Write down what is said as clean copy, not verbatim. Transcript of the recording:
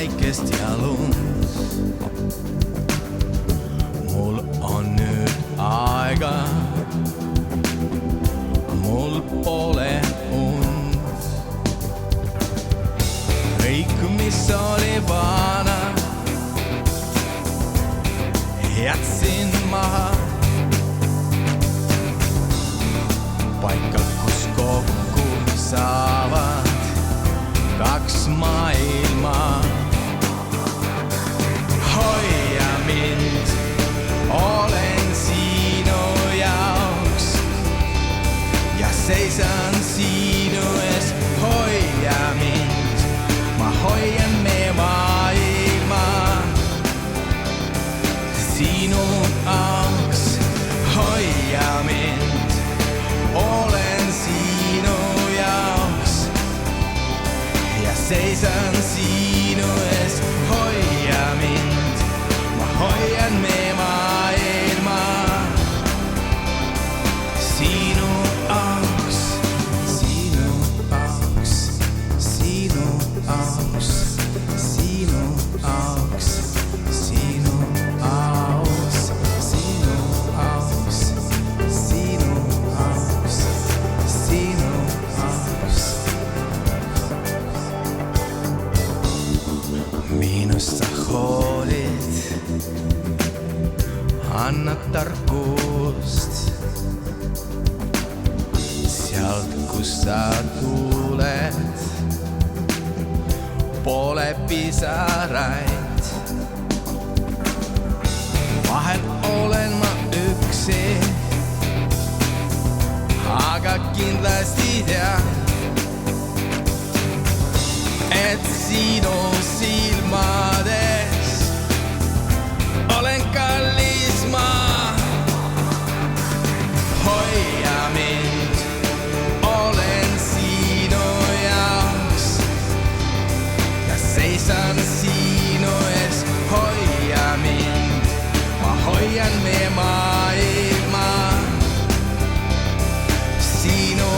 päikest ja lund. Mul on nüüd aega, mul pole und. Kõik, mis oli vana, jätsin maha. Paikka, kus kokku saavad kaks maailmaa. Hoia mind, olen sinu jaoks ja seisan sinu ees. Hoia mind, ma hoian meie maailmaa sinu jaoks. Hoia mind, olen sinu jaoks ja seisan sinu ees. Hoia mind, ma hoian meie maailmaa sinu jaoks, sinu jaoks, sinu jaoks, sinu jaoks, sinu jaoks, sinu jaoks, sinu jaoks, sinu jaoks. Minust sa hoolid, annad tarkust sealt, kus sa tuled. Pole pisaraid, vahel olen ma üksi, aga kindlasti tean, et sinu silmades olen kallis ma. Hoia mind, olen sinu jaoks ja seisan sinu ees. Hoia mind, ma hoian meie maailmaa sinu